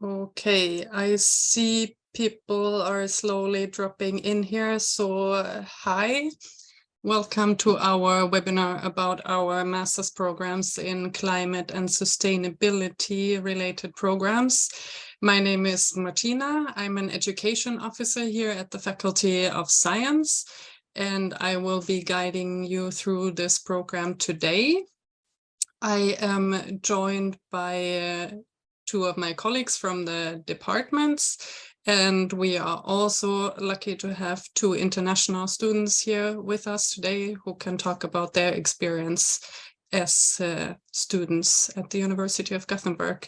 Okay, I see people are slowly dropping in here. So hi, welcome to our webinar about our master's programs in climate and sustainability related programs. My name is Martina. I'm an education officer here at the Faculty of Science, and I will be guiding you through this program today. I am joined by two of my colleagues from the departments, and we are also lucky to have two international students here with us today who can talk about their experience as students at the University of Gothenburg.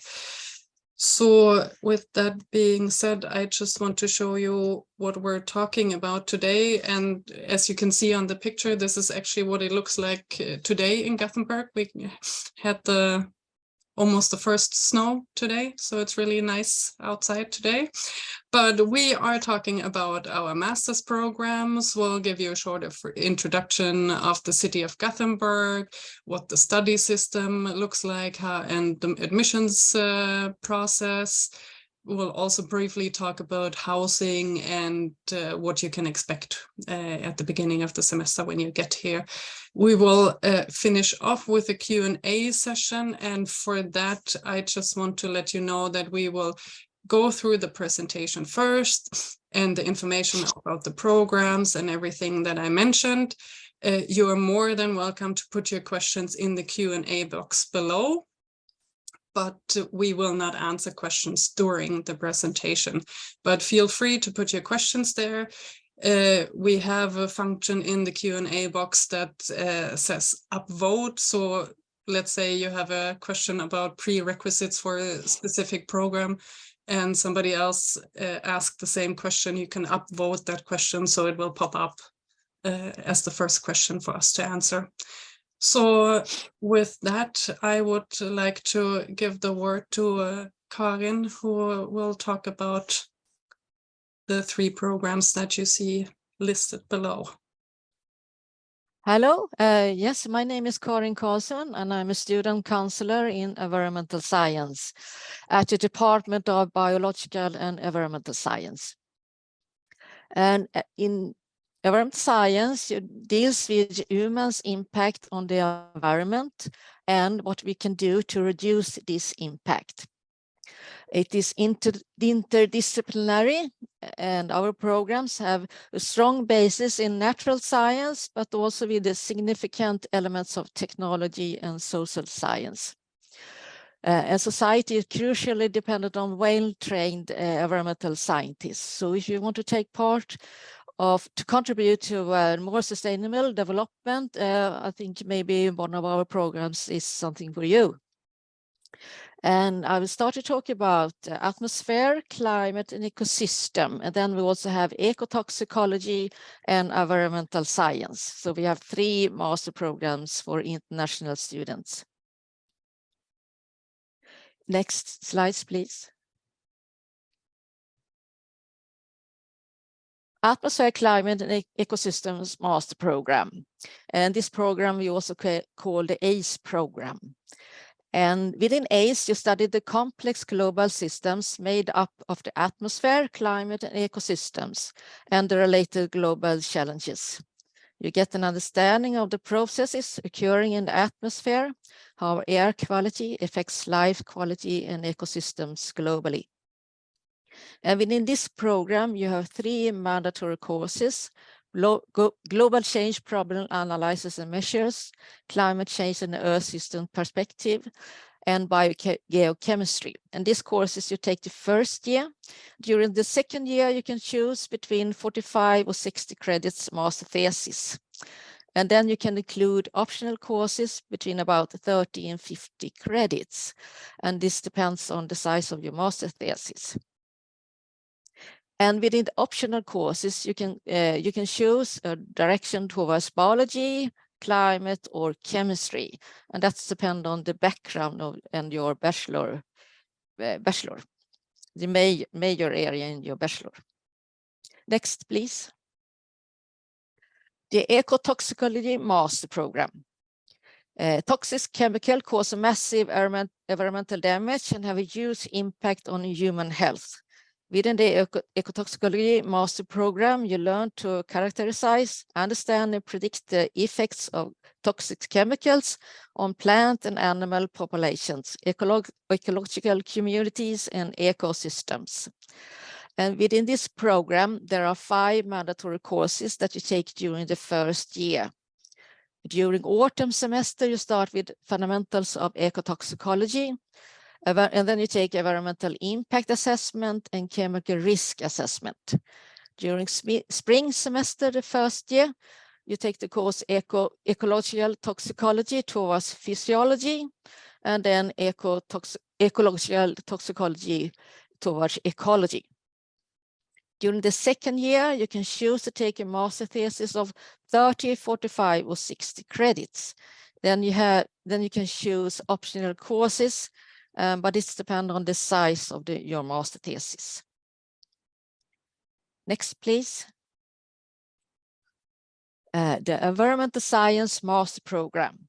So with that being said, I just want to show you what we're talking about today. And as you can see on the picture, this is actually what it looks like today in Gothenburg. We had almost the first snow today, so it's really nice outside today. But we are talking about our master's programs. We'll give you a short introduction of the city of Gothenburg, what the study system looks like, and the admissions process. We'll also briefly talk about housing and what you can expect at the beginning of the semester when you get here. We will finish off with a Q&A session, and for that, I just want to let you know that we will go through the presentation first and the information about the programs and everything that I mentioned. You are more than welcome to put your questions in the Q&A box below, but we will not answer questions during the presentation. But feel free to put your questions there. We have a function in the Q&A box that says upvote. So let's say you have a question about prerequisites for a specific program and somebody else asked the same question, you can upvote that question so it will pop up as the first question for us to answer. So with that, I would like to give the word to Karin, who will talk about the three programs that you see listed below. Hello, yes, my name is Karin Karlsson and I'm a student counselor in environmental science at the Department of Biological and Environmental Science. And in environmental science, it deals with humans' impact on the environment and what we can do to reduce this impact. It is interdisciplinary, and our programs have a strong basis in natural science, but also with the significant elements of technology and social science. And society is crucially dependent on well-trained environmental scientists. So if you want to take part to contribute to more sustainable development, I think maybe one of our programs is something for you. And I will start to talk about atmosphere, climate, and ecosystem. And then we also have ecotoxicology and environmental science. So we have 3 master programs for international students. Next slides, please. Atmosphere, Climate, and Ecosystems Master Program. And this program we also call the ACE program. And within ACE, you study the complex global systems made up of the atmosphere, climate, and ecosystems, and the related global challenges. You get an understanding of the processes occurring in the atmosphere, how air quality affects life quality and ecosystems globally. And within this program, you have 3 mandatory courses: Global Change Problem Analysis and Measures, Climate Change and the Earth System Perspective, and Biogeochemistry. And these courses you take the first year. During the second year, you can choose between 45 or 60 credits master thesis. And then you can include optional courses between about 30 and 50 credits. And this depends on the size of your master thesis. And within the optional courses, you can choose a direction towards biology, climate, or chemistry, and that's depend on the background and your bachelor, the major area in your bachelor. Next, please. The Ecotoxicology Master Program. Toxic chemical cause a massive environmental damage and have a huge impact on human health. Within the Ecotoxicology Master Program, you learn to characterize, understand, and predict the effects of toxic chemicals on plant and animal populations, ecological communities, and ecosystems. And within this program, there are 5 mandatory courses that you take during the first year. During autumn semester, you start with fundamentals of ecotoxicology, and then you take environmental impact assessment and chemical risk assessment. During spring semester, the first year, you take the course ecological toxicology towards physiology, and then ecological toxicology towards ecology. During the second year, you can choose to take a master thesis of 30, 45, or 60 credits. Then you can choose optional courses, but it's dependent on the size of your master thesis. Next, please. The Environmental Science Master Program.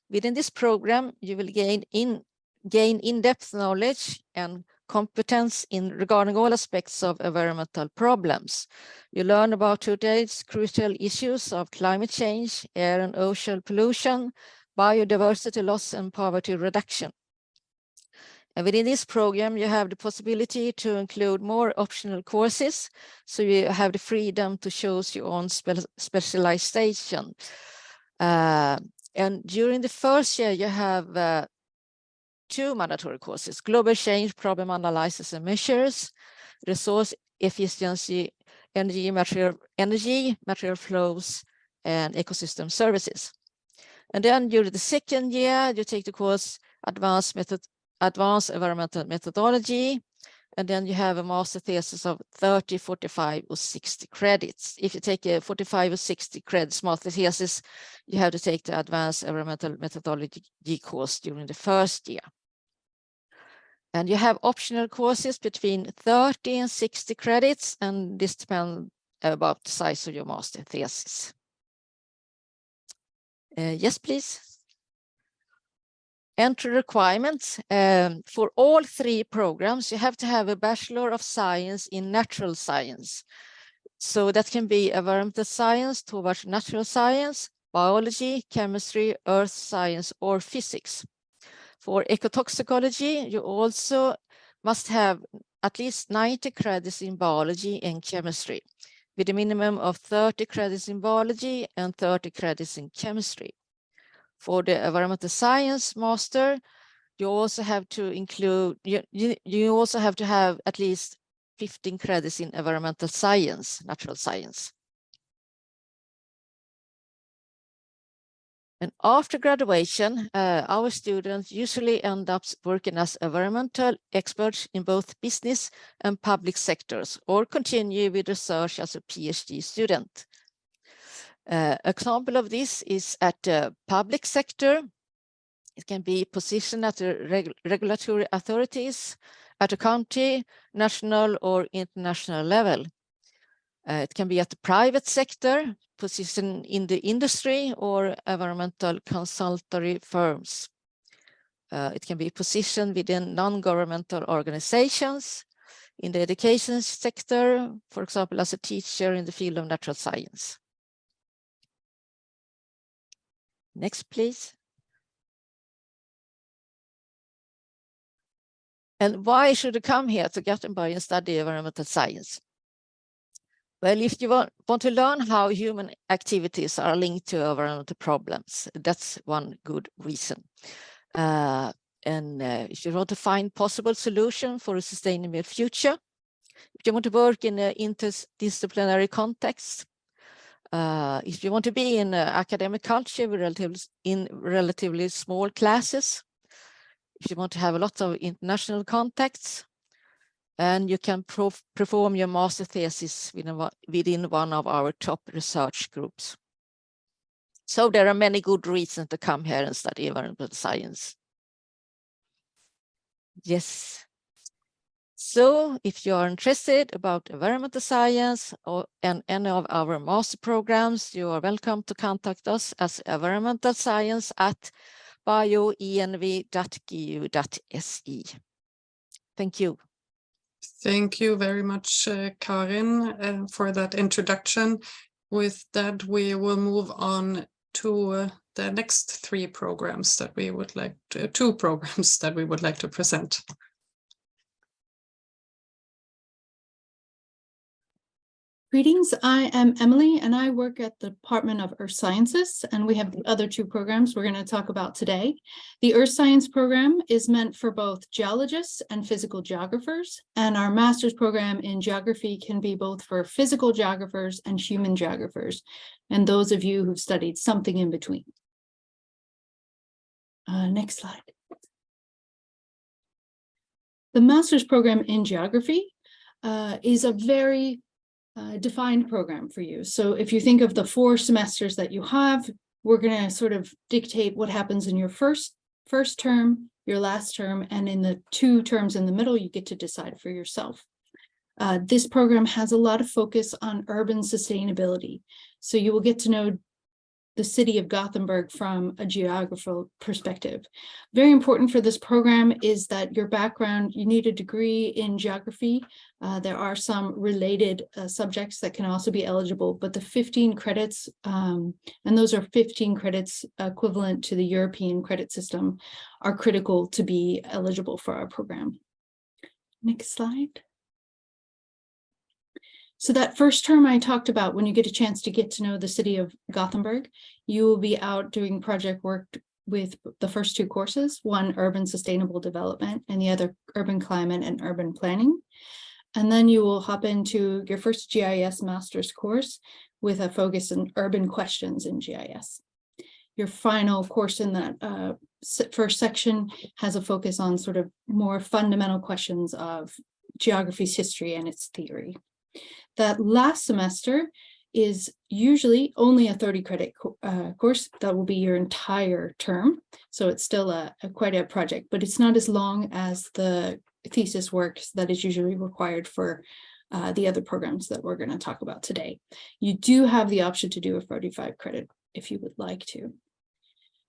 Within this program, you will gain in-depth knowledge and competence regarding all aspects of environmental problems. You learn about today's crucial issues of climate change, air and ocean pollution, biodiversity loss, and poverty reduction. And within this program, you have the possibility to include more optional courses, so you have the freedom to choose your own specialization. And during the first year, you have 2 mandatory courses: global change, problem analysis and measures, resource efficiency, energy, material flows, and ecosystem services. And then during the second year, you take the course advanced environmental methodology, and then you have a master thesis of 30, 45, or 60 credits. If you take a 45 or 60 credits master thesis, you have to take the advanced environmental methodology course during the first year. And you have optional courses between 30 and 60 credits, and this depends about the size of your master thesis. Yes, please. Entry requirements. For all 3 programs, you have to have a Bachelor of Science in Natural Science. So that can be environmental science towards natural science, biology, chemistry, earth science, or physics. For ecotoxicology, you also must have at least 90 credits in biology and chemistry, with a minimum of 30 credits in biology and 30 credits in chemistry. For the environmental science master, you also have to include, you also have to have at least 15 credits in environmental science, natural science. And after graduation, our students usually end up working as environmental experts in both business and public sectors, or continue with research as a PhD student. Example of this is at the public sector. It can be positioned at the regulatory authorities at a county, national, or international level. It can be at the private sector, position in the industry, or environmental consultancy firms. It can be positioned within non-governmental organizations, in the education sector, for example, as a teacher in the field of natural science. Next, please. And why should you come here to Gothenburg and study environmental science? Well, if you want to learn how human activities are linked to environmental problems, that's one good reason. If you want to find possible solution for a sustainable future, if you want to work in an interdisciplinary context, if you want to be in academic culture in relatively small classes, if you want to have a lot of international contacts, and you can perform your master thesis within one of our top research groups. So there are many good reasons to come here and study environmental science. Yes. So if you are interested about environmental science and any of our master programs, you are welcome to contact us as environmental science at bioenv.gu.se. Thank you. Thank you very much, Karin, for that introduction. With that, we will move on to the next three programs that we would like to, two programs that we would like to present. Greetings, I am Emily and I work at the Department of Earth Sciences, and we have the other two programs we're going to talk about today. The Earth Science program is meant for both geologists and physical geographers, and our master's program in geography can be both for physical geographers and human geographers, and those of you who've studied something in between. Next slide. The master's program in geography is a very defined program for you. So if you think of the 4 semesters that you have, we're going to sort of dictate what happens in your first term, your last term, and in the 2 terms in the middle, you get to decide for yourself. This program has a lot of focus on urban sustainability. So you will get to know the city of Gothenburg from a geographical perspective. Very important for this program is that your background, you need a degree in geography. There are some related subjects that can also be eligible, but the 15 credits, and those are 15 credits equivalent to the European credit system, are critical to be eligible for our program. Next slide. So that first term I talked about, when you get a chance to get to know the city of Gothenburg, you will be out doing project work with the first 2 courses, one urban sustainable development and the other urban climate and urban planning. And then you will hop into your first GIS master's course with a focus on urban questions in GIS. Your final course in that first section has a focus on sort of more fundamental questions of geography's history and its theory. That last semester is usually only a 30 credit course. That will be your entire term. So it's still quite a project, but it's not as long as the thesis work that is usually required for the other programs that we're going to talk about today. You do have the option to do a 45 credit if you would like to.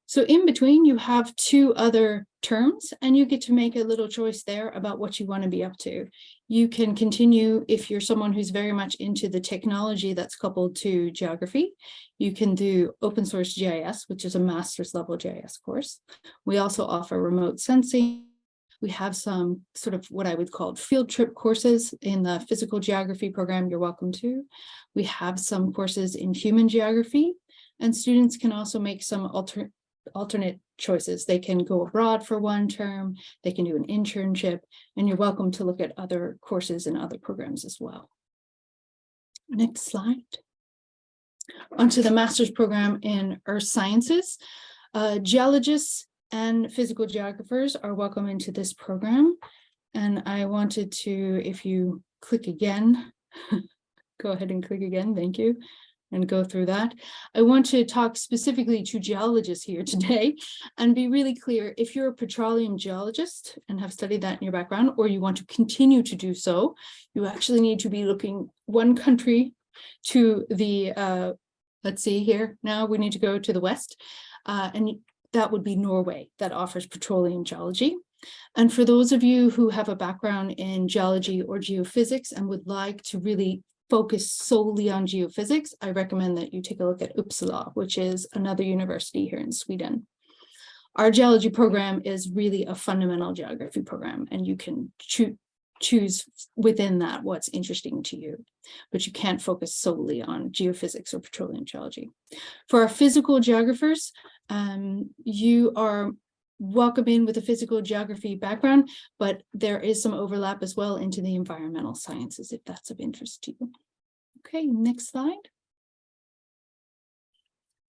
So in between, you have 2 other terms, and you get to make a little choice there about what you want to be up to. You can continue, if you're someone who's very much into the technology that's coupled to geography, you can do open source GIS, which is a master's level GIS course. We also offer remote sensing. We have some sort of what I would call field trip courses in the physical geography program you're welcome to. We have some courses in human geography, and students can also make some alternate choices. They can go abroad for 1 term, they can do an internship, and you're welcome to look at other courses and other programs as well. Next slide. Onto the master's program in Earth Sciences. Geologists and physical geographers are welcome into this program. And I wanted to, if you click again, go ahead and click again, thank you, and go through that. I want to talk specifically to geologists here today and be really clear. If you're a petroleum geologist and have studied that in your background, or you want to continue to do so, you actually need to be looking 1 country to the, let's see here, now we need to go to the west, and that would be Norway, that offers petroleum geology. And for those of you who have a background in geology or geophysics and would like to really focus solely on geophysics, I recommend that you take a look at Uppsala, which is another university here in Sweden. Our geology program is really a fundamental geography program, and you can choose within that what's interesting to you, but you can't focus solely on geophysics or petroleum geology. For our physical geographers, you are welcome in with a physical geography background, but there is some overlap as well into the environmental sciences if that's of interest to you. Okay, next slide.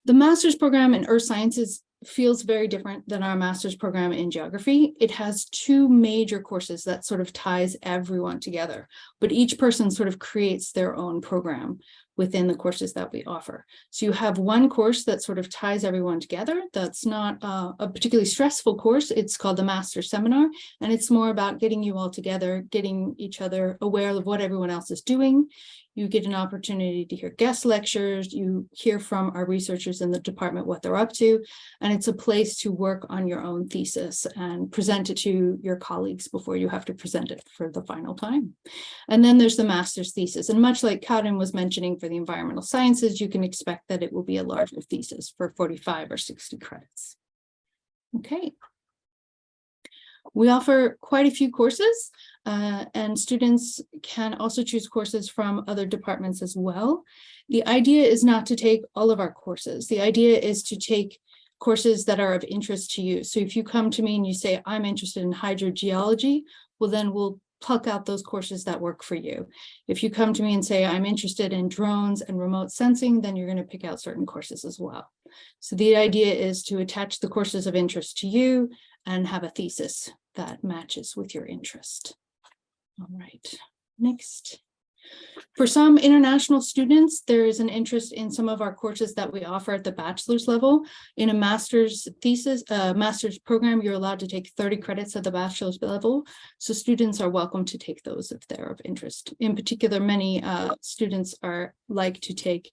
The master's program in Earth Sciences feels very different than our master's program in geography. It has 2 major courses that sort of ties everyone together, but each person sort of creates their own program. within the courses that we offer. So you have one course that sort of ties everyone together. That's not a particularly stressful course. It's called the Master Seminar, and it's more about getting you all together, getting each other aware of what everyone else is doing. You get an opportunity to hear guest lectures. You hear from our researchers in the department what they're up to, and it's a place to work on your own thesis and present it to your colleagues before you have to present it for the final time. And then there's the master's thesis. And much like Karin was mentioning for the environmental sciences, you can expect that it will be a larger thesis for 45 or 60 credits. Okay. We offer quite a few courses, and students can also choose courses from other departments as well. The idea is not to take all of our courses. The idea is to take courses that are of interest to you. So if you come to me and you say, I'm interested in hydrogeology, well, then we'll pluck out those courses that work for you. If you come to me and say, I'm interested in drones and remote sensing, then you're going to pick out certain courses as well. So the idea is to attach the courses of interest to you and have a thesis that matches with your interest. All right, next. For some international students, there is an interest in some of our courses that we offer at the bachelor's level. In a master's thesis, master's program, you're allowed to take 30 credits at the bachelor's level. So students are welcome to take those if they're of interest. In particular, many students like to take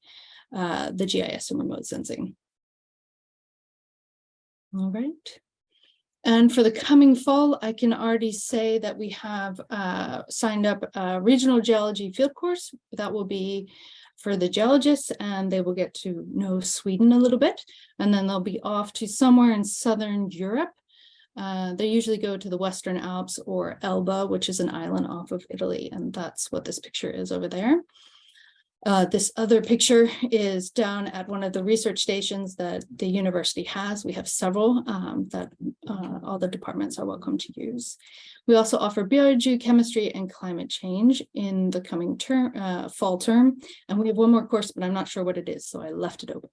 the GIS and remote sensing. All right. And for the coming fall, I can already say that we have signed up a regional geology field course. That will be for the geologists, and they will get to know Sweden a little bit. And then they'll be off to somewhere in Southern Europe. They usually go to the Western Alps or Elba, which is an island off of Italy. And that's what this picture is over there. This other picture is down at one of the research stations that the university has. We have several that all the departments are welcome to use. We also offer biogeochemistry and climate change in the coming term, fall term. And we have one more course, but I'm not sure what it is, so I left it open.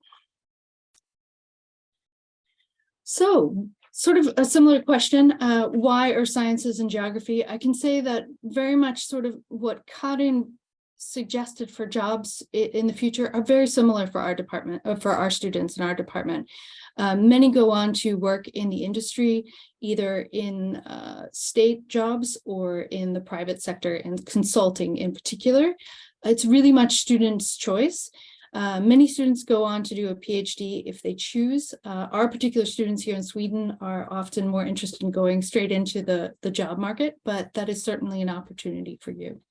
So, sort of a similar question, why are sciences and geography? I can say that very much sort of what Karin suggested for jobs in the future are very similar for our department, for our students in our department. Many go on to work in the industry, either in state jobs or in the private sector, and consulting in particular. It's really much students' choice. Many students go on to do a PhD if they choose. Our particular students here in Sweden are often more interested in going straight into the job market, but that is certainly an opportunity for you.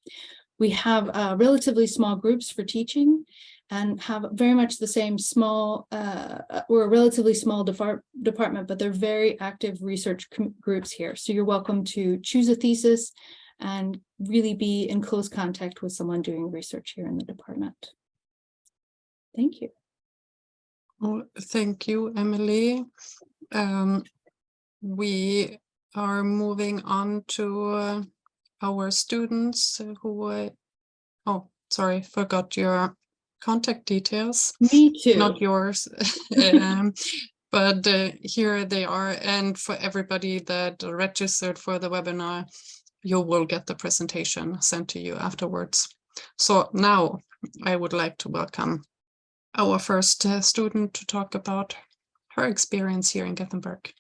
We have relatively small groups for teaching and have very much the same small, we're a relatively small department, but they're very active research groups here. So you're welcome to choose a thesis and really be in close contact with someone doing research here in the department. Thank you. Well, thank you, Emily. We are moving on to our students who, oh, sorry, forgot your contact details. Me too. Not yours, but here they are. And for everybody that registered for the webinar, you will get the presentation sent to you afterwards. So now I would like to welcome our first student to talk about her experience here in Gothenburg.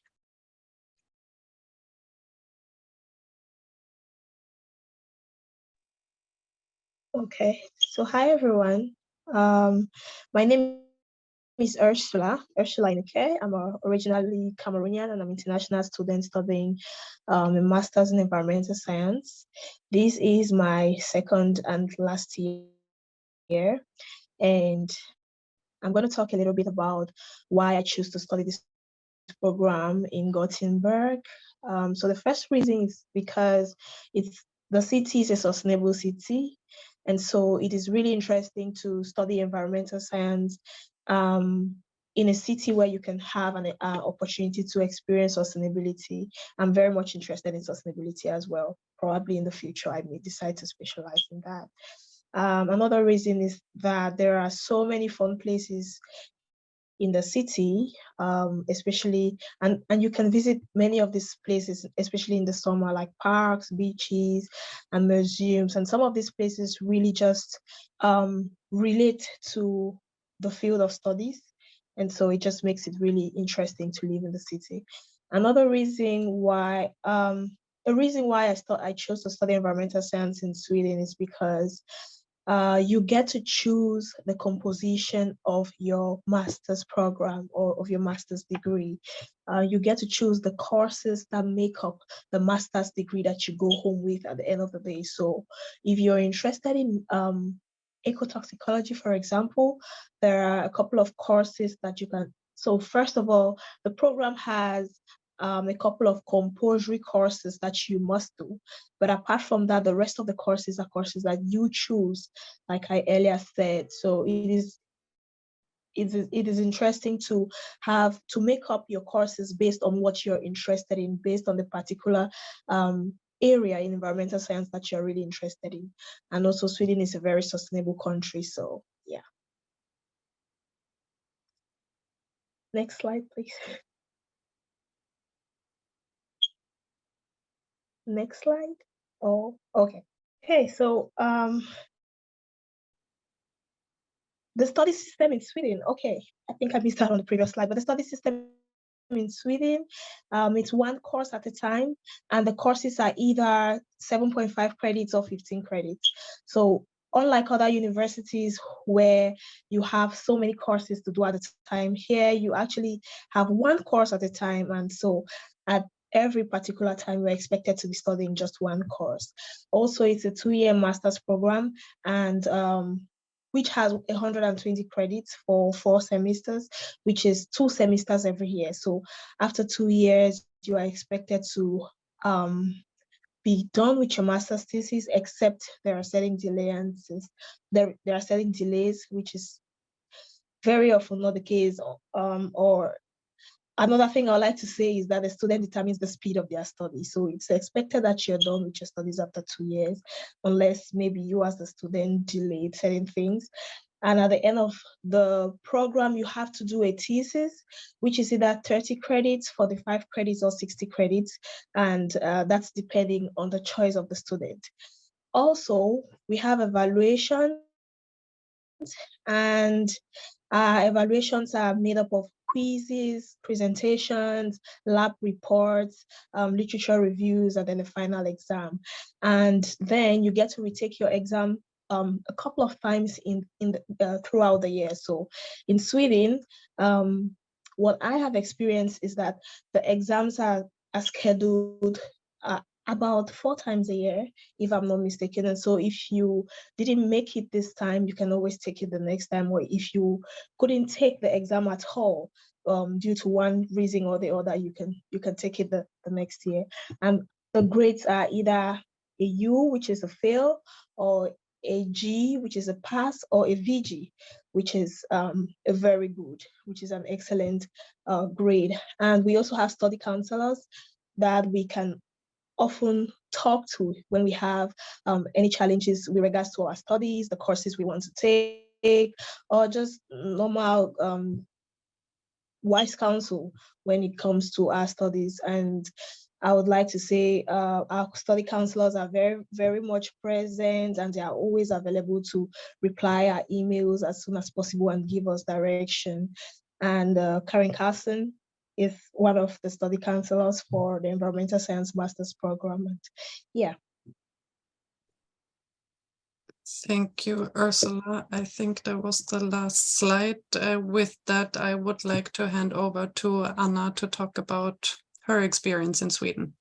Okay, so hi everyone. My name is Ursula Ineke. I'm originally Cameroonian and I'm an international student studying a master's in environmental science. This is my second and last year, and I'm going to talk a little bit about why I choose to study this program in Gothenburg. So the first reason is because the city is a sustainable city. And so it is really interesting to study environmental science in a city where you can have an opportunity to experience sustainability. I'm very much interested in sustainability as well. Probably in the future, I may decide to specialize in that. Another reason is that there are so many fun places in the city, especially, and you can visit many of these places, especially in the summer, like parks, beaches, and museums. And some of these places really just relate to the field of studies. And so it just makes it really interesting to live in the city. Another reason why, I chose to study environmental science in Sweden is because you get to choose the composition of your master's program or of your master's degree. You get to choose the courses that make up the master's degree that you go home with at the end of the day. So if you're interested in ecotoxicology, for example, there are a couple of courses that you can. So first of all, the program has a couple of compulsory courses that you must do. But apart from that, the rest of the courses are courses that you choose, like I earlier said. So it is interesting to make up your courses based on what you're interested in, based on the particular area in environmental science that you're really interested in. And also Sweden is a very sustainable country. So yeah. Next slide, please. Next slide. Oh, okay. Okay, so the study system in Sweden. Okay, I think I missed that on the previous slide, but the study system in Sweden, it's one course at a time, and the courses are either 7.5 credits or 15 credits. So unlike other universities where you have so many courses to do at a time, here you actually have one course at a time. And so at every particular time, we're expected to be studying just one course. Also, it's a 2-year master's program, and which has 120 credits for 4 semesters, which is 2 semesters every year. So after 2 years, you are expected to be done with your master's thesis, except there are certain delays, which is very often not the case. Or another thing I would like to say is that the student determines the speed of their study. So it's expected that you're done with your studies after 2 years, unless maybe you as the student delayed certain things. And at the end of the program, you have to do a thesis, which is either 30 credits, 45 credits, or 60 credits. And that's depending on the choice of the student. Also, we have evaluations, and evaluations are made up of quizzes, presentations, lab reports, literature reviews, and then the final exam. And then you get to retake your exam a couple of times throughout the year. So in Sweden, what I have experienced is that the exams are scheduled about 4 times a year, if I'm not mistaken. And so if you didn't make it this time, you can always take it the next time. Or if you couldn't take the exam at all, due to one reason or the other, you can take it the next year. And the grades are either a U, which is a fail, or a G, which is a pass, or a VG, which is a very good, which is an excellent grade. And we also have study counselors that we can often talk to when we have any challenges with regards to our studies, the courses we want to take, or just normal wise counsel when it comes to our studies. And I would like to say our study counselors are very, very much present, and they are always available to reply our emails as soon as possible and give us direction. And Karen Carson is one of the study counselors for the Environmental Science Master's Program. And yeah. Thank you, Ursula. I think that was the last slide. With that, I would like to hand over to Anna to talk about her experience in Sweden.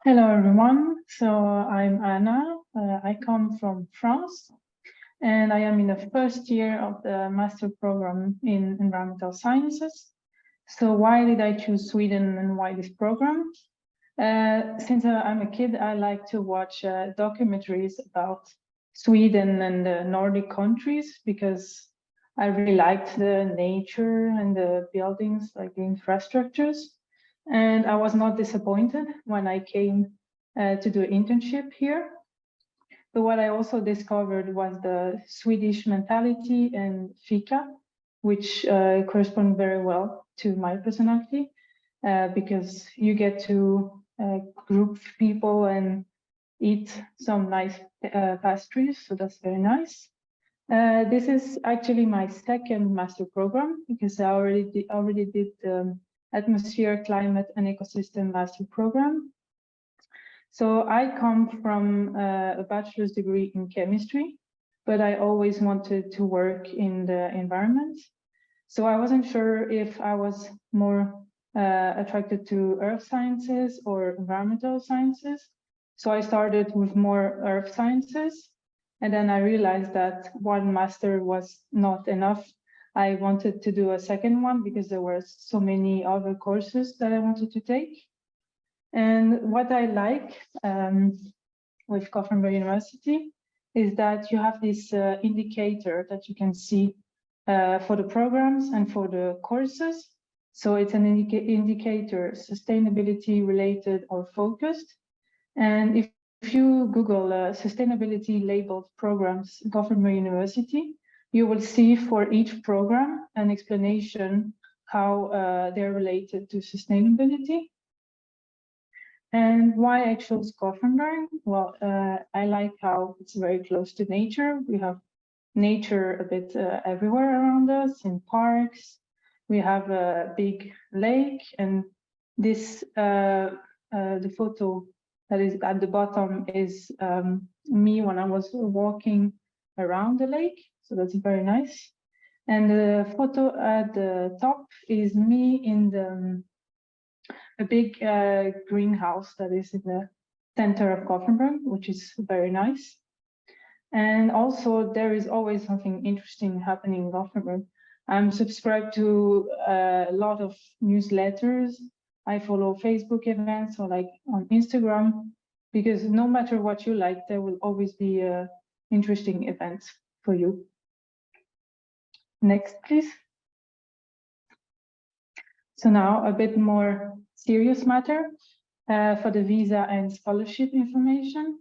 Hello, everyone. So I'm Anna. I come from France, and I am in the first year of the master program in environmental sciences. So why did I choose Sweden and why this program? Since I'm a kid, I like to watch documentaries about Sweden and the Nordic countries because I really liked the nature and the buildings, like the infrastructures. And I was not disappointed when I came to do an internship here. But what I also discovered was the Swedish mentality and fika, which correspond very well to my personality, because you get to group people and eat some nice pastries, so that's very nice. This is actually my second master program, because I already did the atmosphere, climate, and ecosystem master program. So I come from a bachelor's degree in chemistry, but I always wanted to work in the environment. So I wasn't sure if I was more attracted to earth sciences or environmental sciences. So I started with more earth sciences, and then I realized that one master was not enough. I wanted to do a second one because there were so many other courses that I wanted to take. And what I like with Gothenburg University is that you have this indicator that you can see for the programs and for the courses. So it's an indicator, sustainability related or focused. And if you Google sustainability labeled programs, Gothenburg University, you will see for each program an explanation how they're related to sustainability. And why I chose Gothenburg? Well, I like how it's very close to nature. We have nature a bit everywhere around us, in parks. We have a big lake, and this the photo that is at the bottom is me when I was walking around the lake. So that's very nice. And the photo at the top is me in a big greenhouse that is in the center of Gothenburg, which is very nice. And also there is always something interesting happening in Gothenburg. I'm subscribed to a lot of newsletters. I follow Facebook events or like on Instagram, because no matter what you like, there will always be interesting events for you. Next, please. So now a bit more serious matter for the visa and scholarship information.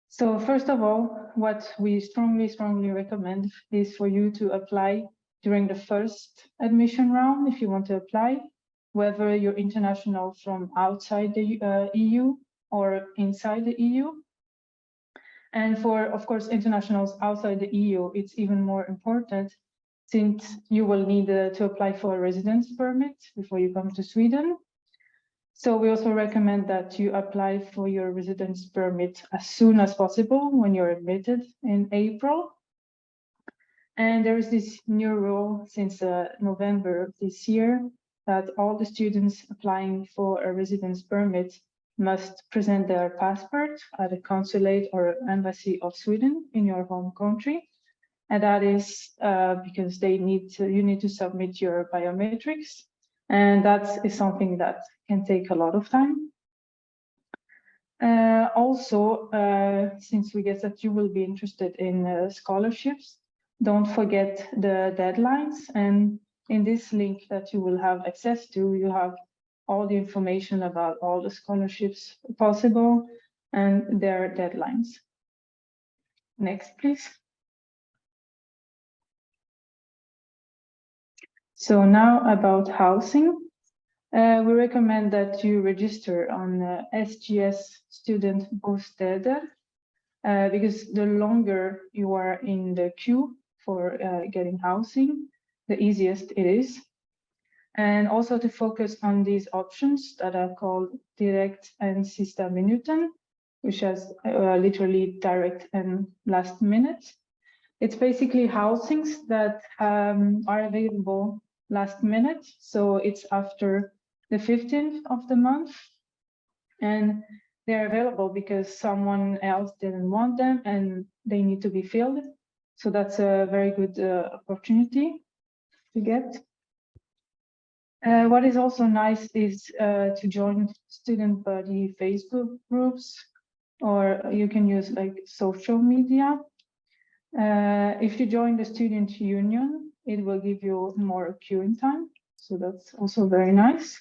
So first of all, what we strongly recommend is for you to apply during the first admission round if you want to apply, whether you're international from outside the EU or inside the EU. And for, of course, internationals outside the EU, it's even more important, since you will need to apply for a residence permit before you come to Sweden. So we also recommend that you apply for your residence permit as soon as possible when you're admitted in April. And there is this new rule since November of this year that all the students applying for a residence permit must present their passport at a consulate or embassy of Sweden in your home country. And that is because you need to submit your biometrics. And that is something that can take a lot of time. Also, since we guess that you will be interested in scholarships, don't forget the deadlines. And in this link that you will have access to, you have all the information about all the scholarships possible and their deadlines. Next, please. So now about housing. We recommend that you register on SGS Student Bostäder because the longer you are in the queue for getting housing, the easiest it is. And also to focus on these options that are called direct and sista minuten, which has literally direct and last minute. It's basically housings that are available last minute. So it's after the 15th of the month. And they're available because someone else didn't want them and they need to be filled. So that's a very good opportunity to get. What is also nice is to join student body Facebook groups, or you can use like social media. If you join the student union, it will give you more queuing time. So that's also very nice.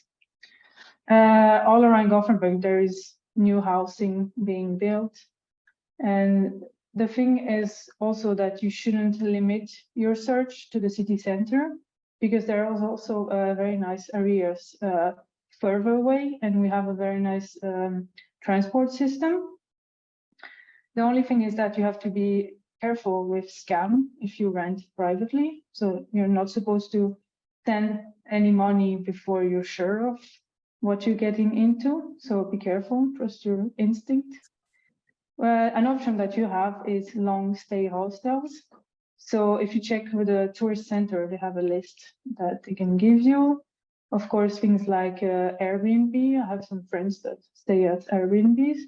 All around Gothenburg, there is new housing being built. And the thing is also that you shouldn't limit your search to the city center, because there are also very nice areas further away, and we have a very nice transport system. The only thing is that you have to be careful with scam if you rent privately. So you're not supposed to send any money before you're sure of what you're getting into. So be careful, trust your instinct. An option that you have is long stay hostels. So if you check with the tourist center, they have a list that they can give you. Of course, things like Airbnb. I have some friends that stay at Airbnbs.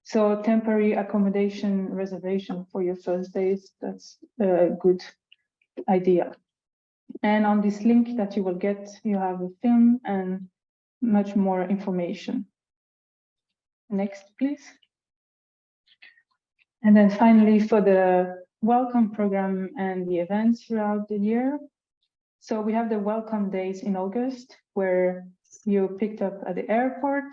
So temporary accommodation reservation for your first days, that's a good idea. And on this link that you will get, you have a film and much more information. Next, please. And then finally, for the welcome program and the events throughout the year. So we have the welcome days in August, where you picked up at the airport.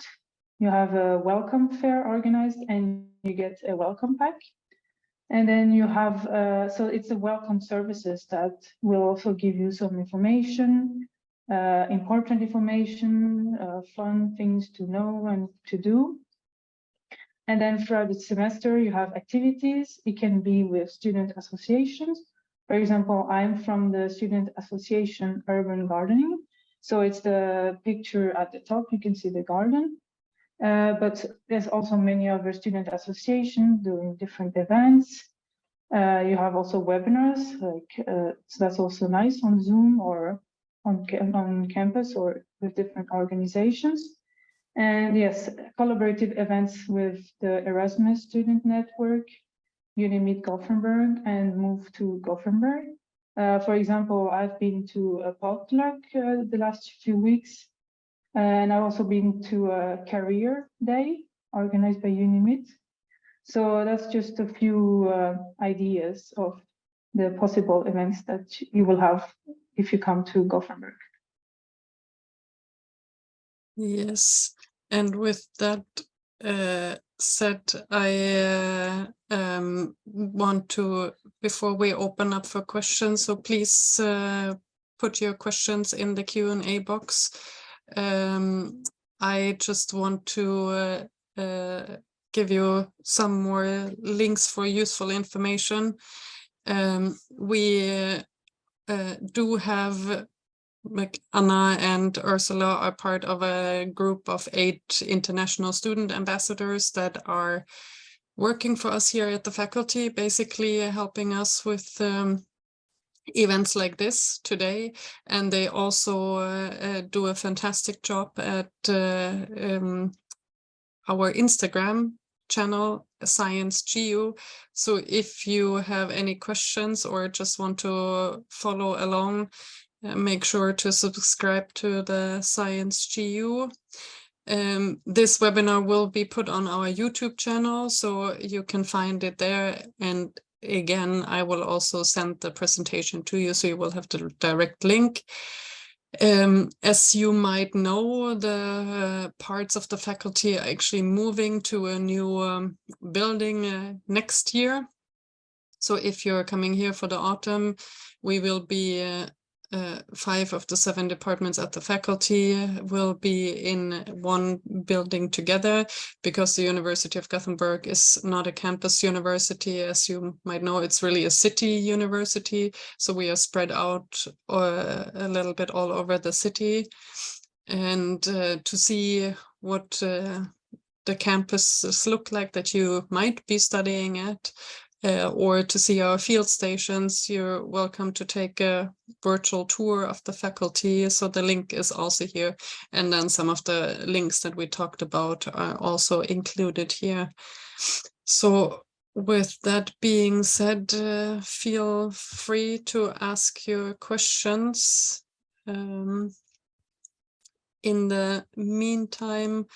You have a welcome fair organized and you get a welcome pack. And then you have, so it's a welcome services that will also give you some information, important information, fun things to know and to do. And then throughout the semester, you have activities. It can be with student associations. For example, I'm from the Student Association Urban Gardening. So it's the picture at the top, you can see the garden. But there's also many other student associations doing different events. You have also webinars, like so that's also nice on Zoom or on campus or with different organizations. And yes, collaborative events with the Erasmus Student Network, UniMeet Gothenburg, and Move to Gothenburg. For example, I've been to a potluck the last few weeks, and I've also been to a career day organized by UniMeet. So that's just a few ideas of the possible events that you will have if you come to Gothenburg. Yes, and with that said, I want to, before we open up for questions, so please put your questions in the Q&A box. I just want to give you some more links for useful information. We do have, like, Anna and Ursula are part of a group of 8 international student ambassadors that are working for us here at the faculty, basically helping us with events like this today. And they also do a fantastic job at our Instagram channel, Science GU. So if you have any questions or just want to follow along, make sure to subscribe to the Science GU. This webinar will be put on our YouTube channel, so you can find it there. And again, I will also send the presentation to you, so you will have the direct link. As you might know, the parts of the faculty are actually moving to a new building next year. So if you're coming here for the autumn, we will be 5 of the 7 departments at the faculty will be in one building together, because the University of Gothenburg is not a campus university. As you might know, it's really a city university. So we are spread out a little bit all over the city. And to see what the campuses look like that you might be studying at, or to see our field stations, you're welcome to take a virtual tour of the faculty. So the link is also here. And then some of the links that we talked about are also included here. So with that being said, feel free to ask your questions. In the meantime,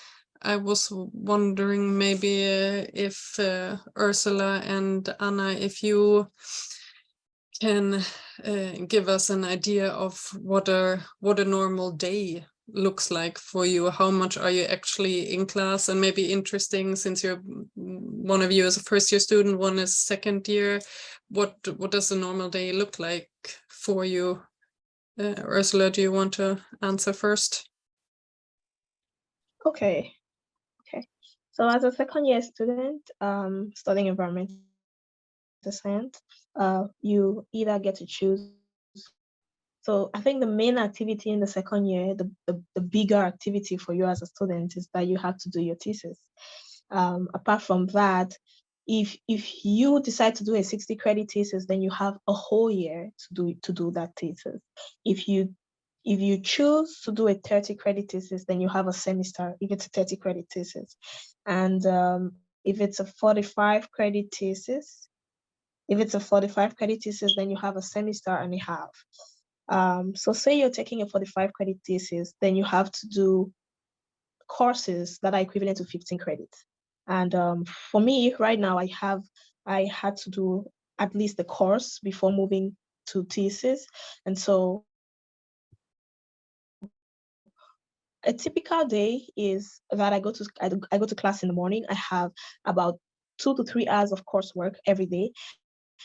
I was wondering maybe if Ursula and Anna, if you can give us an idea of what a normal day looks like for you. How much are you actually in class? And maybe interesting, since you're one of you is a first year student, one is second year. What does a normal day look like for you? Ursula, do you want to answer first? Okay. So as a second year student, studying environmental science, you either get to choose. So I think the main activity in the second year, the bigger activity for you as a student is that you have to do your thesis. Apart from that, if you decide to do a 60 credit thesis, then you have a whole year to do that thesis. If you choose to do a 30 credit thesis, then you have a semester if it's a 30 credit thesis. And if it's a 45 credit thesis, then you have a semester and a half. So say you're taking a 45 credit thesis, then you have to do courses that are equivalent to 15 credits. And for me right now, I had to do at least the course before moving to thesis. And so a typical day is that I go to class in the morning. I have about 2 to 3 hours of coursework every day.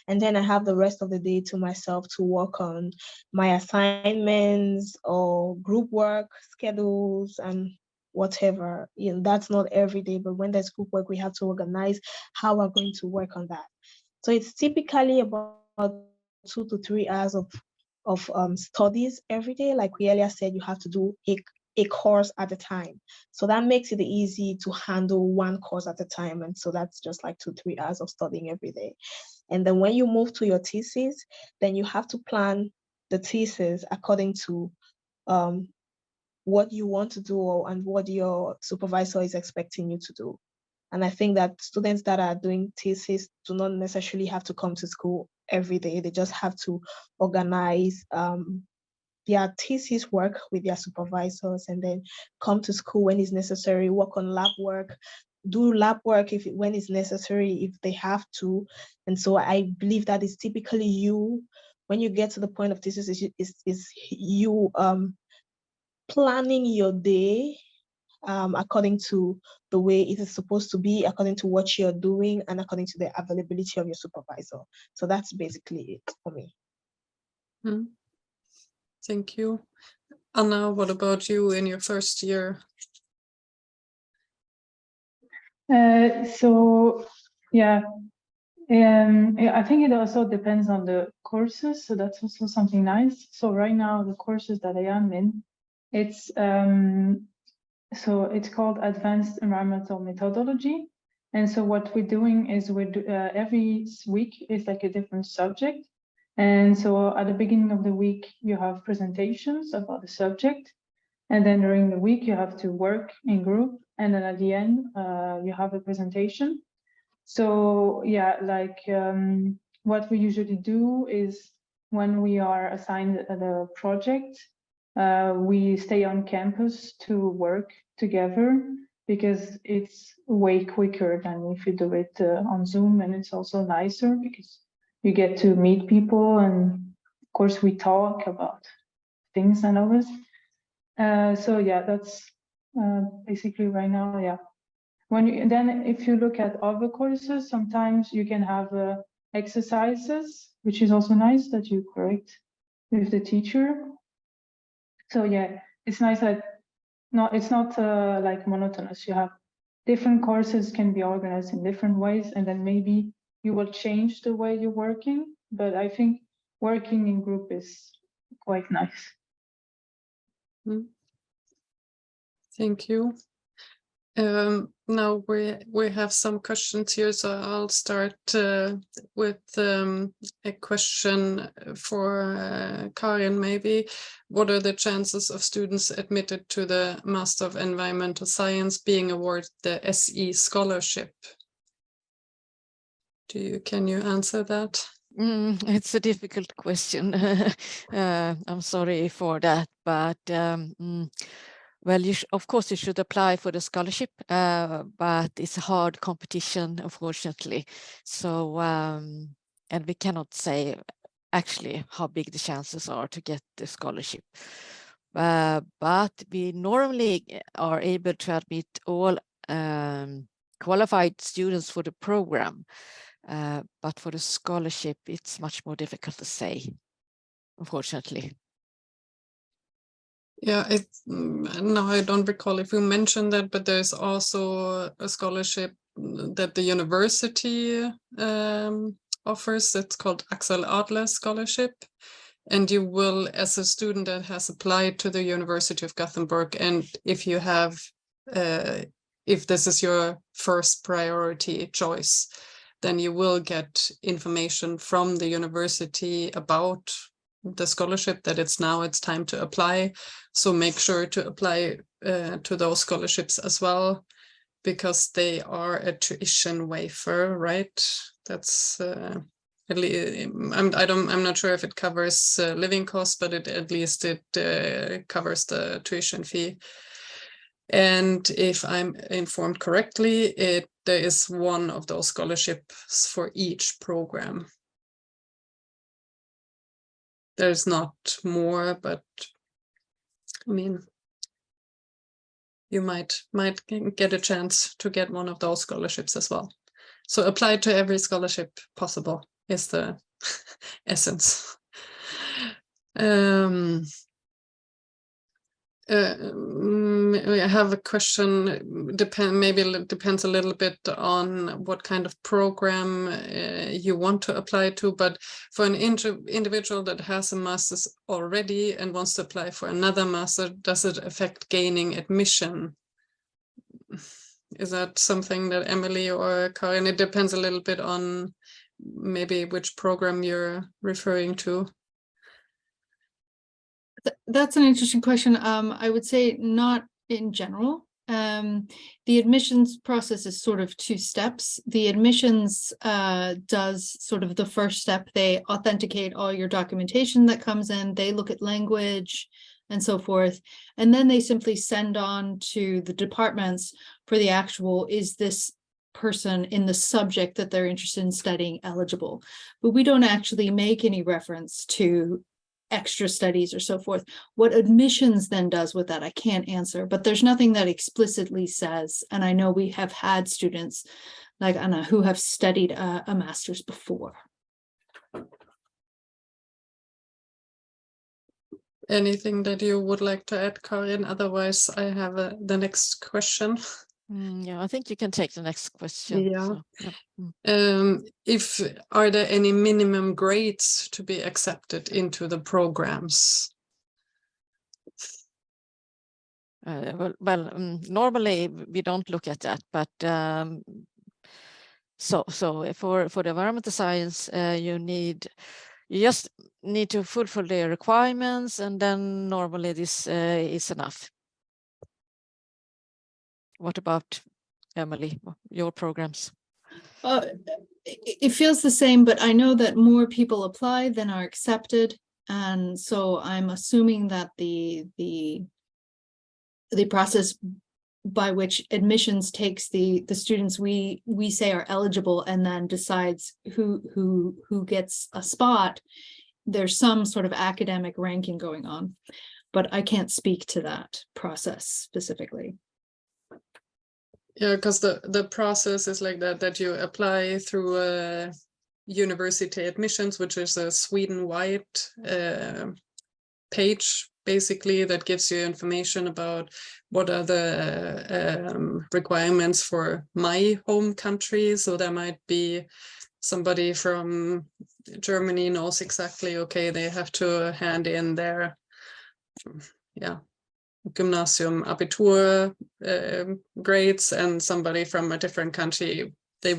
And then I have the rest of the day to myself to work on my assignments or group work schedules and whatever. You know, that's not every day, but when there's group work, we have to organize how we're going to work on that. So it's typically about 2 to 3 hours of studies every day. Like we earlier said, you have to do a course at a time. So that makes it easy to handle one course at a time. And so that's just like 2-3 hours of studying every day. And then when you move to your thesis, then you have to plan the thesis according to what you want to do and what your supervisor is expecting you to do. And I think that students that are doing thesis do not necessarily have to come to school every day. They just have to organize their thesis work with their supervisors and then come to school when it's necessary, work on lab work, do lab work when it's necessary, if they have to. And so I believe that is typically you, when you get to the point of thesis, is you planning your day according to the way it is supposed to be, according to what you're doing, and according to the availability of your supervisor. So that's basically it for me. Thank you. Anna, what about you in your first year? So yeah, I think it also depends on the courses. So that's also something nice. So right now, the courses that I am in, it's so it's called Advanced Environmental Methodology. And so what we're doing is every week is like a different subject. And so at the beginning of the week, you have presentations about the subject. And then during the week, you have to work in group. And then at the end, you have a presentation. So yeah, like what we usually do is when we are assigned the project, we stay on campus to work together because it's way quicker than if you do it on Zoom, and it's also nicer because you get to meet people, and of course we talk about things and others. So yeah, that's basically right now. Yeah. Then if you look at other courses, sometimes you can have exercises, which is also nice that you correct with the teacher. So yeah, it's nice that it's not like monotonous. You have different courses can be organized in different ways, and then maybe you will change the way you're working. But I think working in group is quite nice. Thank you. Now we have some questions here, so I'll start with a question for Karin, maybe. What are the chances of students admitted to the Master of Environmental Science being awarded the SE scholarship? Can you answer that? It's a difficult question. I'm sorry for that, but well, of course you should apply for the scholarship, but it's a hard competition, unfortunately. So, and we cannot say actually how big the chances are to get the scholarship. But we normally are able to admit all qualified students for the program. But for the scholarship, it's much more difficult to say, unfortunately. Yeah, no, I don't recall if you mentioned that, but there's also a scholarship that the university offers. It's called Axel Scholarship. And you will, as a student that has applied to the University of Gothenburg, and if you have, if this is your first priority choice, then you will get information from the university about the scholarship, that it's time to apply. So make sure to apply to those scholarships as well, because they are a tuition waiver, right? That's I'm not sure if it covers living costs, but at least it covers the tuition fee. And if I'm informed correctly, there is one of those scholarships for each program. There's not more, but I mean, you might get a chance to get one of those scholarships as well. So apply to every scholarship possible is the essence. I have a question. Maybe it depends a little bit on what kind of program you want to apply to, but for an individual that has a master's already and wants to apply for another master, does it affect gaining admission? Is that something that Emily or Karin, it depends a little bit on maybe which program you're referring to? That's an interesting question. I would say not in general. The admissions process is sort of two steps. The admissions does sort of the first step. They authenticate all your documentation that comes in. They look at language and so forth. And then they simply send on to the departments for the actual, is this person in the subject that they're interested in studying eligible? But we don't actually make any reference to extra studies or so forth. What admissions then does with that, I can't answer, but there's nothing that explicitly says, and I know we have had students like Anna who have studied a master's before. Anything that you would like to add, Karin? Otherwise, I have the next question. Yeah, I think you can take the next question. Yeah. So, yeah. Are there any minimum grades to be accepted into the programs? Normally we don't look at that, but so for the environmental science, you just need to fulfill the requirements, and then normally this is enough. What about Emily, your programs? It feels the same, but I know that more people apply than are accepted, and so I'm assuming that the process by which admissions takes the students we say are eligible and then decides who gets a spot, there's some sort of academic ranking going on, but I can't speak to that process specifically. Yeah, because the process is like that you apply through university admissions, which is a Sweden-wide page, basically, that gives you information about what are the requirements for my home country. So there might be somebody from Germany knows exactly, okay, they have to hand in their, gymnasium abitur grades, and somebody from a different country, they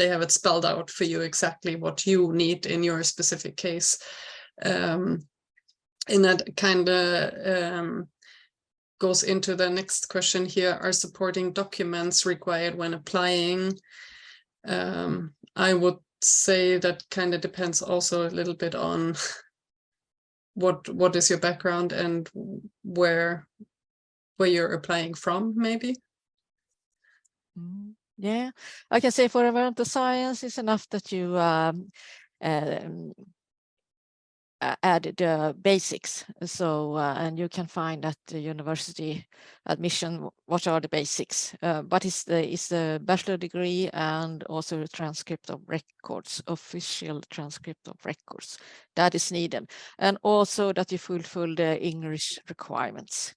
have it spelled out for you exactly what you need in your specific case. And that kind of goes into the next question here. Are supporting documents required when applying? I would say that kind of depends also a little bit on what is your background and where you're applying from, maybe. Yeah, I can say for environmental science, it's enough that you added basics. So, and you can find at the university admission what are the basics. But it's the bachelor degree and also a transcript of records, official transcript of records that is needed, and also that you fulfill the English requirements.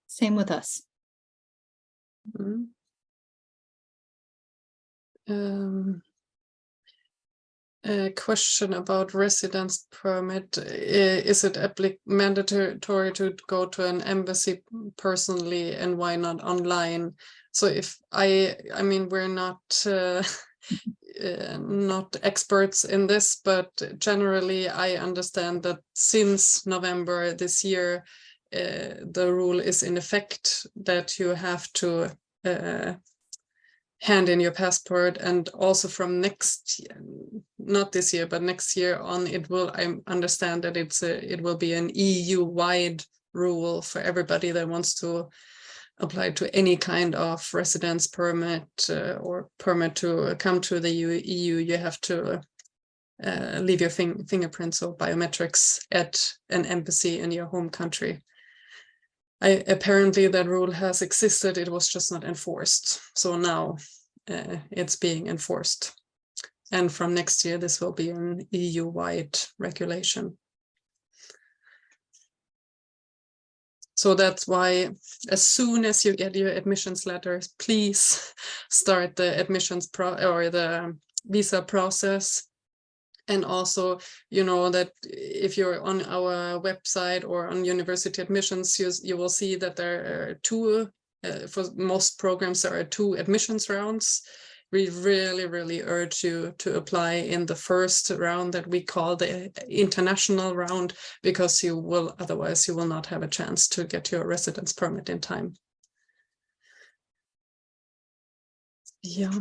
Same with us. A question about residence permit. Is it mandatory to go to an embassy personally, and why not online? So if I mean, we're not not experts in this, but generally I understand that since November this year, the rule is in effect that you have to hand in your passport, and also from next year, not this year, but next year on, it will, I understand that it will be an EU-wide rule for everybody that wants to apply to any kind of residence permit or permit to come to the EU. You have to leave your fingerprints or biometrics at an embassy in your home country. Apparently that rule has existed, it was just not enforced. So now it's being enforced. And from next year, this will be an EU-wide regulation. So that's why as soon as you get your admissions letters, please start the admissions or the visa process. And also, you know, that if you're on our website or on university admissions, you will see that there are two, for most programs, there are 2 admissions rounds. We really urge you to apply in the first round that we call the international round, because otherwise you will not have a chance to get your residence permit in time. Yeah.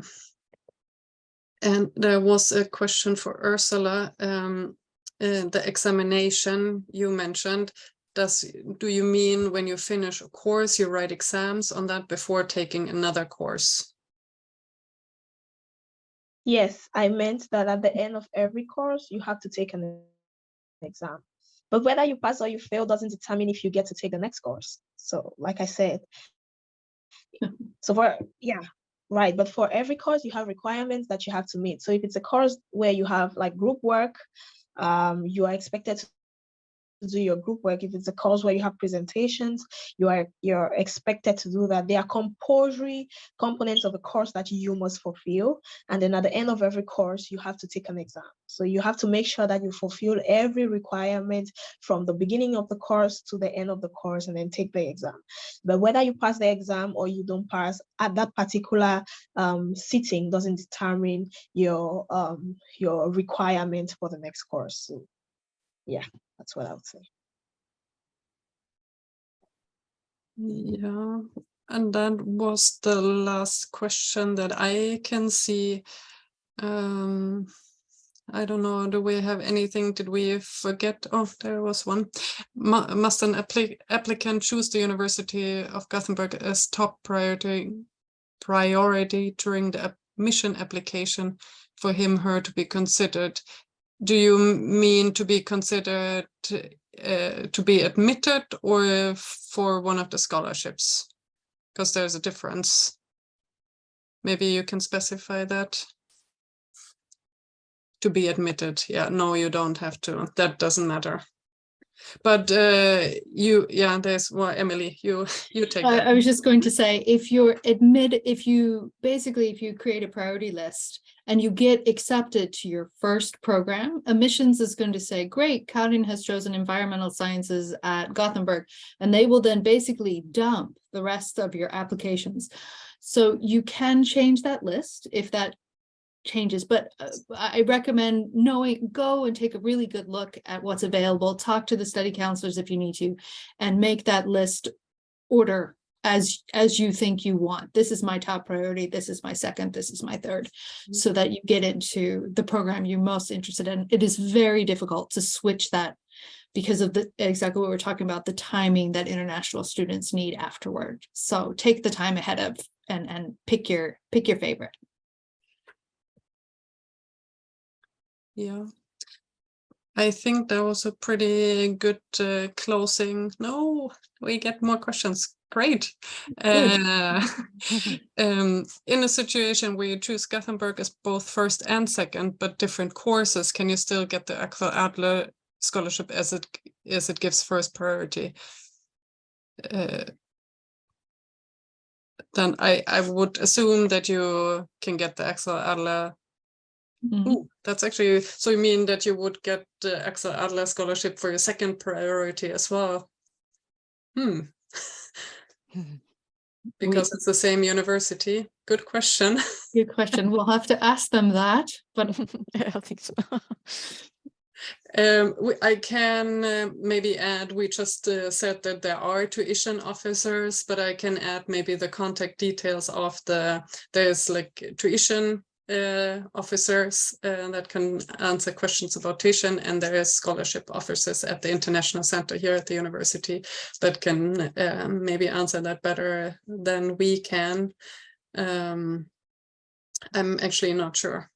And there was a question for Ursula. The examination you mentioned, do you mean when you finish a course, you write exams on that before taking another course? Yes, I meant that at the end of every course, you have to take an exam. But whether you pass or you fail doesn't determine if you get to take the next course. So like I said, right. But for every course, you have requirements that you have to meet. So if it's a course where you have like group work, you are expected to do your group work. If it's a course where you have presentations, you're expected to do that. They are compulsory components of a course that you must fulfill. And then at the end of every course, you have to take an exam. So you have to make sure that you fulfill every requirement from the beginning of the course to the end of the course, and then take the exam. But whether you pass the exam or you don't pass at that particular sitting doesn't determine your requirement for the next course. So, yeah, that's what I would say. Yeah, and that was the last question that I can see. I don't know, do we have anything? Did we forget? Oh, there was one. Must an applicant choose the University of Gothenburg as top priority during the admission application for him/her to be considered? Do you mean to be considered to be admitted, or for one of the scholarships? Because there's a difference. Maybe you can specify that. To be admitted, yeah, no, you don't have to. That doesn't matter. But there's Emily, you take that. I was just going to say, if you create a priority list and you get accepted to your first program, admissions is going to say, great, Karin has chosen environmental sciences at Gothenburg, and they will then basically dump the rest of your applications. So you can change that list if that changes, but I recommend go and take a really good look at what's available, talk to the study counselors if you need to, and make that list order as you think you want. This is my top priority, this is my second, this is my third, so that you get into the program you're most interested in. It is very difficult to switch that because of exactly what we're talking about, the timing that international students need afterward. So take the time ahead of and pick your favorite. Yeah, I think that was a pretty good closing. No, we get more questions. Great. In a situation where you choose Gothenburg as both first and second, but different courses, can you still get the Axel Adler scholarship as it gives first priority? Then I would assume that you can get the Axel Adler. Ooh, that's actually, so you mean that you would get the Axel Adler scholarship for your second priority as well? Because it's the same university. Good question. Good question. We'll have to ask them that, but I think so. I can maybe add, we just said that there are tuition officers, but I can add maybe the contact details of there's like tuition officers that can answer questions about tuition, and there is scholarship officers at the International Center here at the university that can maybe answer that better than we can. I'm actually not sure.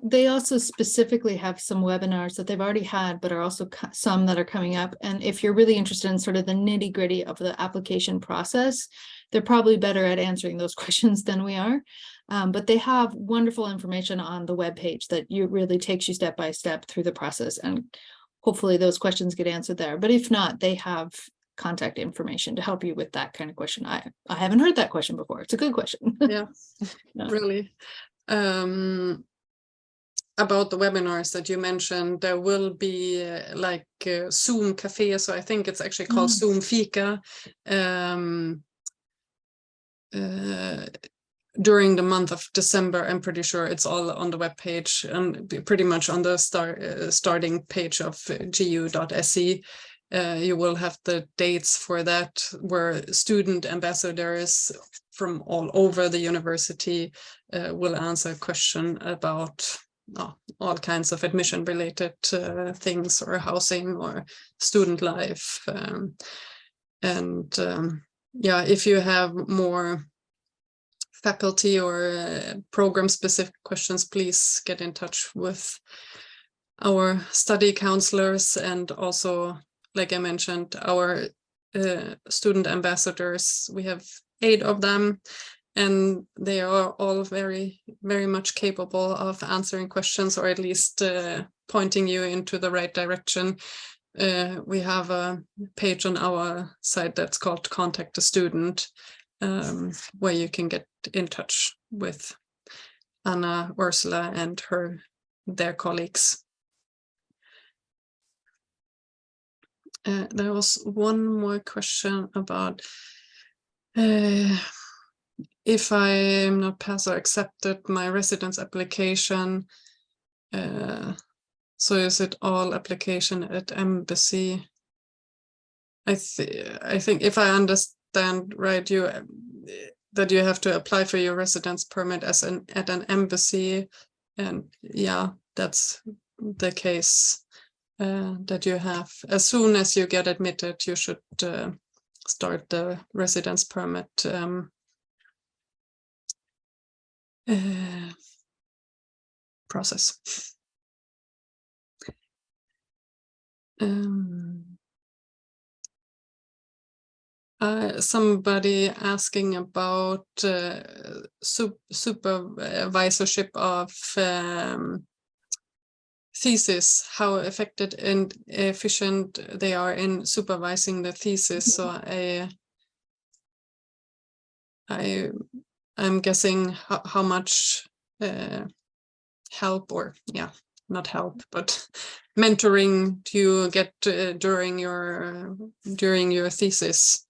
they also specifically have some webinars that they've already had, but are also some that are coming up. And if you're really interested in sort of the nitty gritty of the application process, they're probably better at answering those questions than we are. But they have wonderful information on the webpage that really takes you step by step through the process. And hopefully those questions get answered there. But if not, they have contact information to help you with that kind of question. I haven't heard that question before. It's a good question. Yeah, really. About the webinars that you mentioned, there will be like Zoom Cafe, so I think it's actually called Zoom Fika, during the month of December. I'm pretty sure it's all on the webpage and pretty much on the starting page of gu.se. You will have the dates for that, where student ambassadors from all over the university will answer a question about all kinds of admission related things, or housing or student life. Yeah, if you have more faculty or program specific questions, please get in touch with our study counselors, and also, like I mentioned, our student ambassadors. We have 8 of them, and they are all very, very much capable of answering questions, or at least pointing you into the right direction. We have a page on our site that's called Contact a Student, where you can get in touch with Anna, Ursula, and their colleagues. There was one more question about if I am not passed or accepted my residence application. So is it all application at embassy? I think if I understand right, that you have to apply for your residence permit at an embassy, and yeah, that's the case. That you have, as soon as you get admitted, you should start the residence permit process. Somebody asking about supervisorship of thesis, how effective and efficient they are in supervising the thesis. So I'm guessing how much help, or not help, but mentoring do you get during your thesis?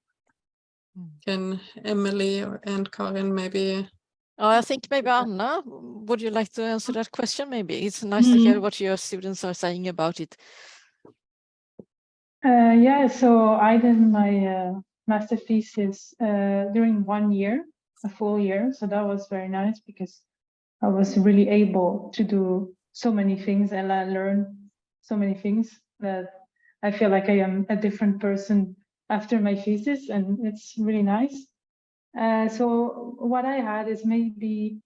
Can Emily and Karin maybe? I think maybe Anna, would you like to answer that question? Maybe it's nice to hear what your students are saying about it. Yeah, so I did my master thesis during 1 year, a full year. So that was very nice, because I was really able to do so many things, and I learned so many things that I feel like I am a different person after my thesis, and it's really nice. So what I had is maybe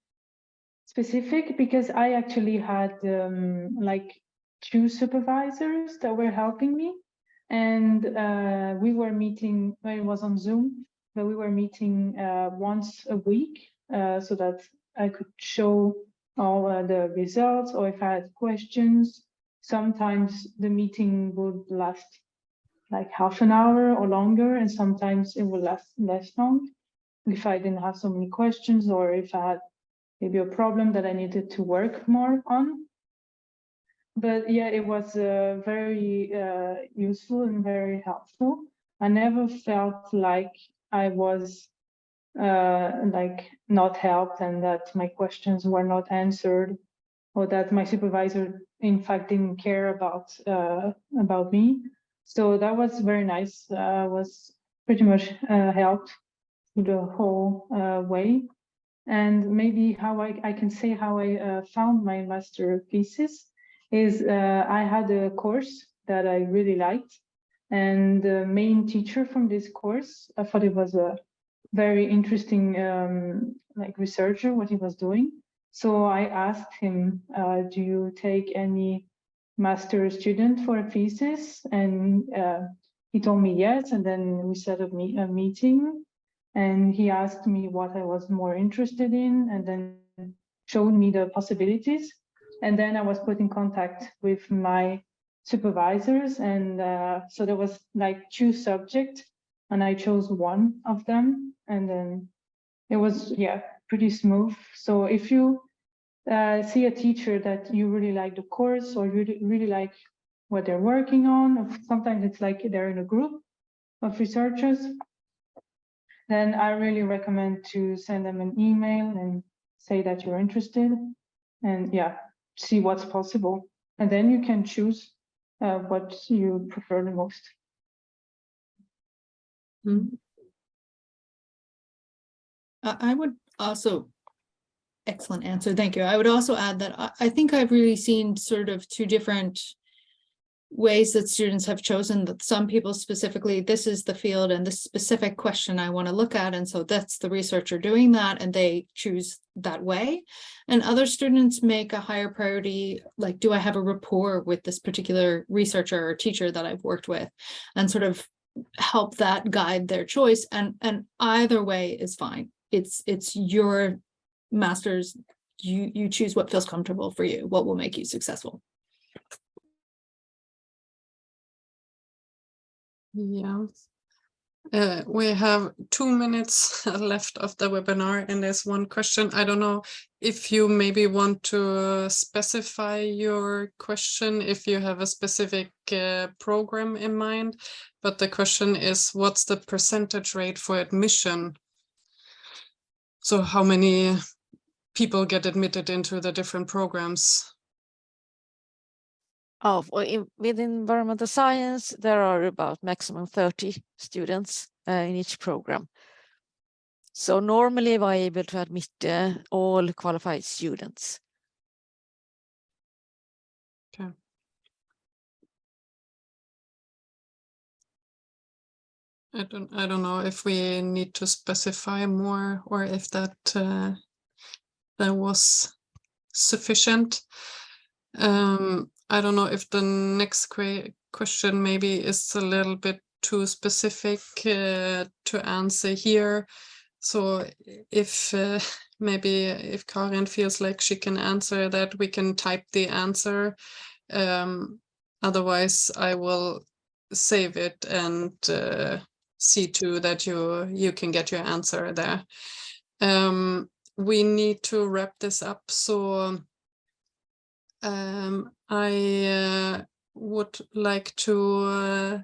specific, because I actually had like 2 supervisors that were helping me. And we were meeting, well, it was on Zoom, but we were meeting once a week so that I could show all the results, or if I had questions. Sometimes the meeting would last like half an hour or longer, and sometimes it would last less long if I didn't have so many questions, or if I had maybe a problem that I needed to work more on. But yeah, it was very useful and very helpful. I never felt like I was like not helped and that my questions were not answered, or that my supervisor in fact didn't care about me. So that was very nice. Was pretty much helped through the whole way. And maybe how I can say how I found my master thesis is I had a course that I really liked, and the main teacher from this course, I thought it was a very interesting like researcher, what he was doing. So I asked him, do you take any master student for a thesis? And he told me yes, and then we set up a meeting, and he asked me what I was more interested in, and then showed me the possibilities. And then I was put in contact with my supervisors, and so there was like 2 subjects, and I chose one of them, and then it was pretty smooth. So if you see a teacher that you really like the course, or you really like what they're working on, sometimes it's like they're in a group of researchers, then I really recommend to send them an email and say that you're interested, and see what's possible. And then you can choose what you prefer the most. I would also, excellent answer, thank you. I would also add that I think I've really seen sort of 2 different ways that students have chosen. That some people specifically, this is the field and this specific question I want to look at, and so that's the researcher doing that, and they choose that way. And other students make a higher priority, like, do I have a rapport with this particular researcher or teacher that I've worked with, and sort of help that guide their choice. And either way is fine. It's your master's. You choose what feels comfortable for you, what will make you successful. Yeah. We have 2 minutes left of the webinar, and there's one question. I don't know if you maybe want to specify your question, if you have a specific program in mind, but the question is, what's the percentage rate for admission? So how many people get admitted into the different programs? With environmental science, there are about maximum 30 students in each program. So normally we're able to admit all qualified students. Okay. I don't know if we need to specify more, or if that that was sufficient. I don't know if the next question maybe is a little bit too specific to answer here. So if maybe if Karin feels like she can answer that, we can type the answer. Otherwise, I will save it and see to that you can get your answer there. We need to wrap this up, so I would like to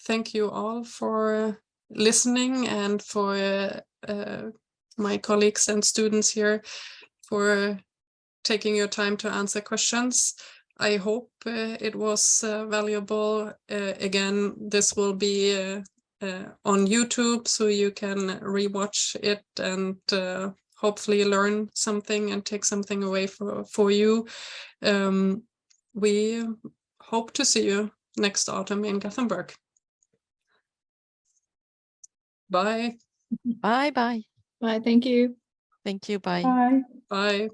thank you all for listening, and for my colleagues and students here for taking your time to answer questions. I hope it was valuable. Again, this will be on YouTube, so you can rewatch it and hopefully learn something and take something away for you. We hope to see you next autumn in Gothenburg. Bye. Bye. Bye, thank you. Thank you, bye. Bye. Bye.